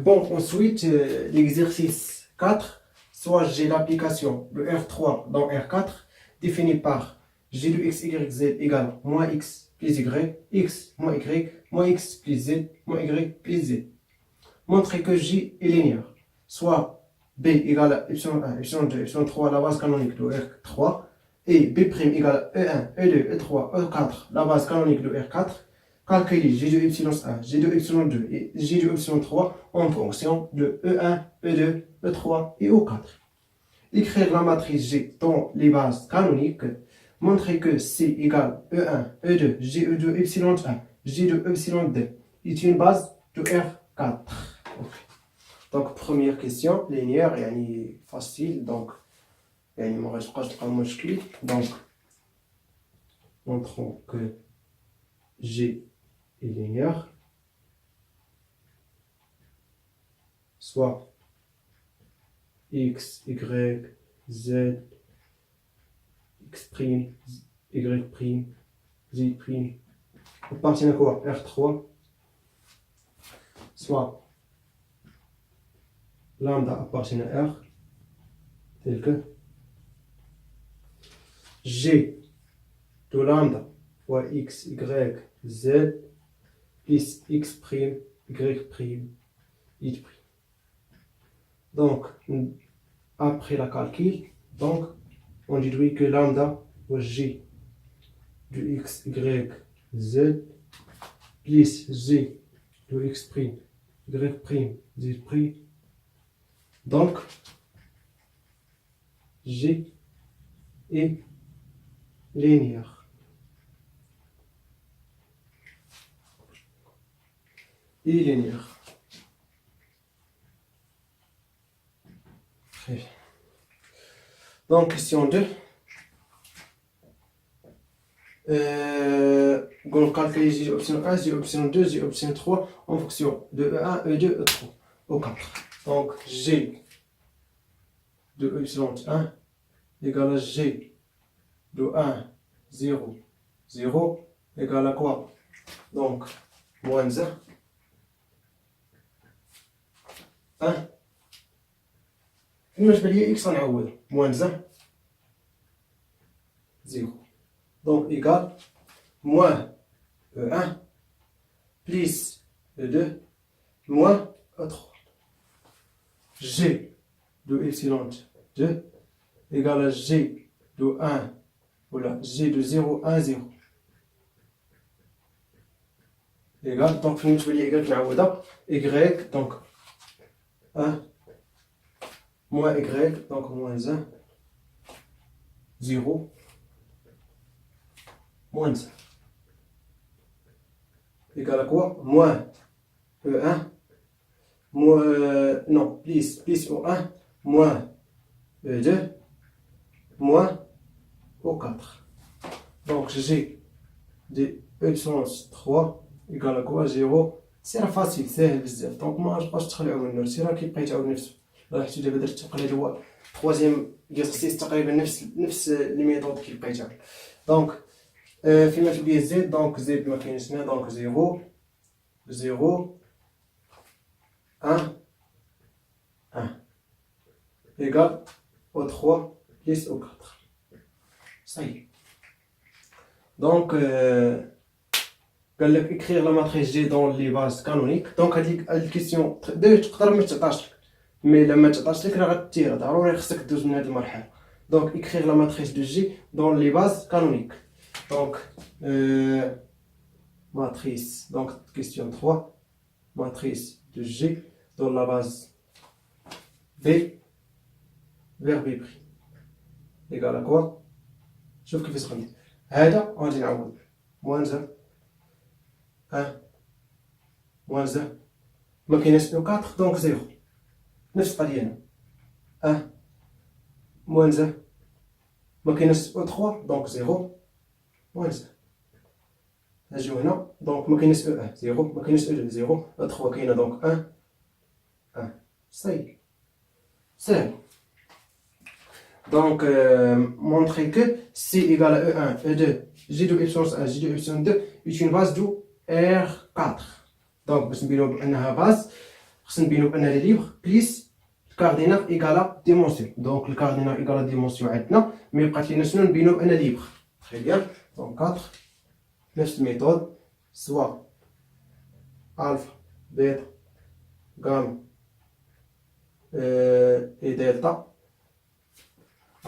Bon, ensuite, l'exercice 4, soit j'ai l'application de R3 dans R4, définie par G de x, y, z égale moins x plus x moins x plus z, moins y plus z. Montrer que J est linéaire, soit B égale à epsilon 1, epsilon 2, epsilon 3, la base canonique de R3, et B' égale à E1, E2, E3, E4, la base canonique de R4, calculer G de epsilon 1, G de epsilon 2 et G de epsilon 3 en fonction de E1, E2, E3 et E4. Écrire la matrice G dans les bases canoniques. Montrer que C égale E1, E2, GE2, epsilon 1, G de epsilon 2 est une base de R4. Donc, première question, linéaire, et facile, donc, il me reste presque un muscle. Donc, montrons que G est linéaire, soit x, y, z, x', y', z' appartient à quoi? R3, soit lambda appartient à R, tel que G de lambda fois x, y, z plus x', y', y'. Donc, après la calcul, donc, on déduit que lambda fois G de x, y, z plus G de x', y', z'. Donc, G est linéaire. Et linéaire. Très bien. Donc, question 2. On calcule J option 1, J option 2, J option 3 en fonction de E1, E2, E3, E4. Donc, G de epsilon 1 égale à G de 1, 0, 0 égale à quoi? Donc, moins 1, 1. بالنسبة لي x غنعوض moins 1, 0. Donc, égal moins E1 plus E2 moins E3. G de epsilon 2 égale à G de 1, voilà, G de 0, 1, 0. Égal, donc, بالنسبة لي Y معوضة, Y, donc 1 moins Y, donc moins 1, 0, moins 1. Égal à quoi? Moins E1, moins, non, plus O1, moins E2, moins O4. Donc, G de epsilon 3 égale à quoi? 0. C'est facile, ساهل بزاف. Donc, ما غاديش تخلعو منه، سي راه كيبقى يتعاود نفسه. راه حتى دابا درت التقليد هو troisième exercice تقريبا نفس لي ميثود كيبقى يتعاود. دونك فيما تبقى زد، دونك زد ما كاينش هنا، دونك 0 0 1 1 égal au 3 plus au 4. Ça y est. Donc, قال لك écrire la matrice G dans les bases canoniques. Donc, هذيك الكيسيون تقدر ما تعطاش لك، مي لما تعطاش لك راه غتير ضروري خصك دوز من هذه المرحلة. Donc, écrire la matrice de G dans les bases canoniques. Donc, matrice, donc question 3, matrice de G dans la base B vers B'. Égal à quoi? شوف كيفاش غندير. هذا غادي نعوض moins 1 1 moins 1 ما كايناش O4 دونك 0. نفس القضية هنا 1 moins 1 ما كايناش O3 دونك 0 moins 1. نجيو هنا دونك ما كايناش E1 0 ما كايناش E2 0 E3 كاينه دونك 1 1. صاي سهل. Donc, montrer que C égale à E1, E2, G de epsilon 1, G de epsilon 2 est une base de R4. Donc, باش نبينو بأنها base خصنا نبينو بان لي ليبر بليس الكاردينال ايكالا ديمونسيون. دونك الكاردينال ايكالا ديمونسيون عندنا، مي بقات لينا شنو نبينو بان ليبر. تري بيان. دونك 4 نفس الميثود، سوا الفا بيتا غاما et delta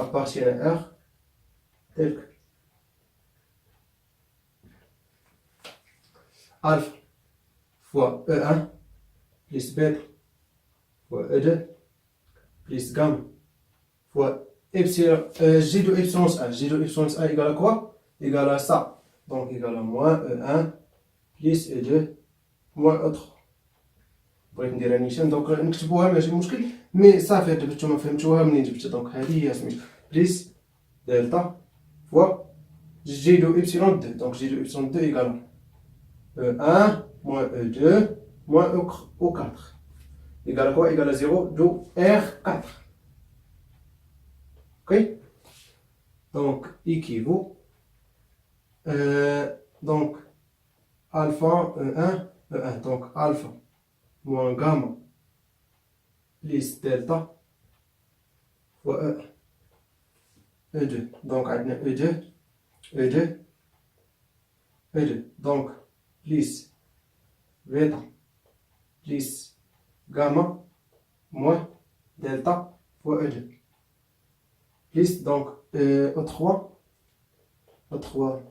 appartiennent à R tel que alpha fois E1 plus bêta fois E2 plus gamma fois epsilon, G de epsilon A. G de epsilon A égale à quoi? Égale à ça. Donc égale à moins E1 plus E2 moins E3. بغيت نديرها نيشان دونك نكتبوها ماشي مشكل، مي صافي دابا نتوما فهمتوها منين جبتها. دونك هذه هي سميتو بليس دلتا فوا جي دو إبسيلون 2. دونك جي دو إبسيلون 2 إيكال E1 moins E2 moins E4 إيكال à quoi? إيكال à 0 دو R4. Ok. Donc équivaut donc alpha E1 E1 donc alpha moins gamma plus delta fois E1 E2. Donc عندنا E2 E2 E2 donc plus bêta plus gamma moins delta fois E2 plus donc E3 E3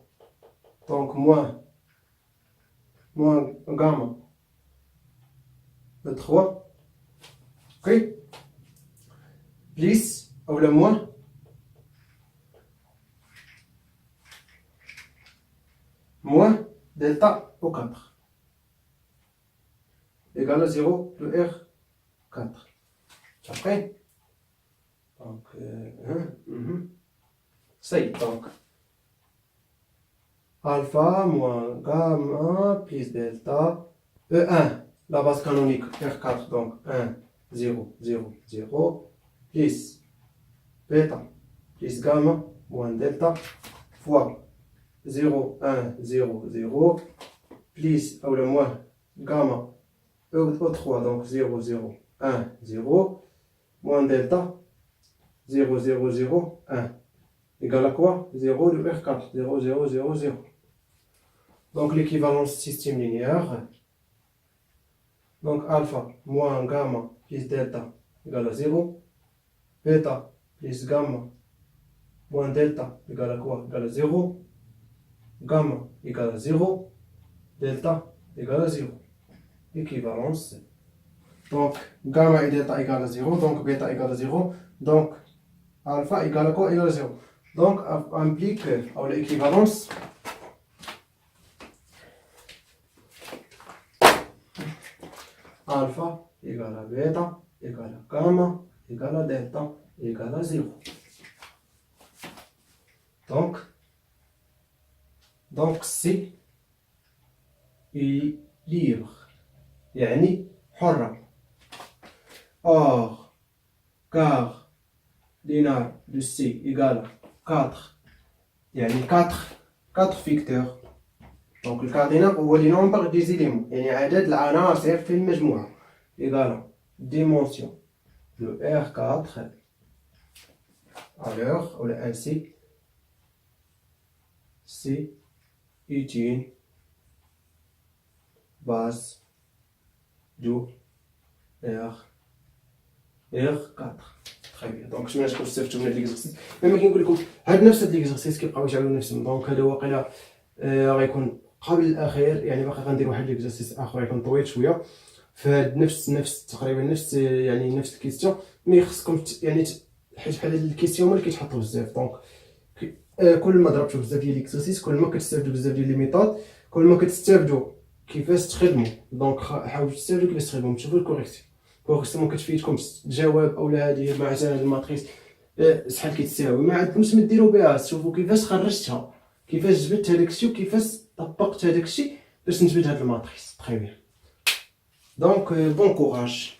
donc moins gamma E3 ok plus ou le moins delta O4 égale à 0 de R4. Après donc ça y est. Donc alpha moins gamma plus delta E1 la base canonique R4 donc 1 0 0 0 plus bêta plus gamma moins delta fois 0 1 0 0 plus ou le moins gamma E3 donc 0 0 1 0 moins delta 0 0 0 1 égale à quoi? 0 de R4 0 0 0 0. Donc l'équivalence système linéaire. Donc alpha moins gamma plus delta égale à 0. Bêta plus gamma moins delta égale à quoi? Égale à 0. Gamma égale à 0. Delta égale à 0. Équivalence. Donc gamma et delta égale à 0. Donc bêta égale à 0. Donc alpha égale à quoi? Égale à 0. Donc implique l'équivalence. Alpha égale à bêta égale à gamma égale à delta égale à 0. Donc c'est libre يعني حرة. Or cardinal de C égale 4 يعني 4 ficteurs. Donc le cardinal هو le nombre des éléments يعني عدد العناصر في المجموعة égale dimension de R4 alors ainsi c'est une base de R4. Très bien. Donc شنو غتكون استفدتوا من هاد ليكزرسيس؟ كما كنقول لكم هاد نفس هاد ليكزرسيس كيبقاو يشعلوا نفسهم. دونك هذا واقيلا غيكون قبل الاخير يعني باقي غندير واحد ليكزرسيس اخر يكون طويل شويه فهاد نفس تقريبا نفس يعني نفس الكيستيون مي خصكم يعني حيت بحال هاد الكيستيون هما اللي كيتحطوا بزاف. دونك كل ما ضربتوا بزاف ديال ليكزرسيس كل ما كتستافدوا بزاف ديال لي ميثود كل ما كتستافدوا كيفاش تخدموا. دونك حاولوا تستافدوا كيفاش تخدموا تشوفوا الكوريكسيون كتفيدكم تجاوب اولا هذه مثلا الماتريس شحال كيتساوي ما عندكمش ما ديروا بها تشوفوا كيفاش خرجتها كيفاش جبت هذاك الشيء وكيفاش طبقت هذاك الشيء باش نجبد هاد الماتريس. طري بيان. دونك بون كوراج.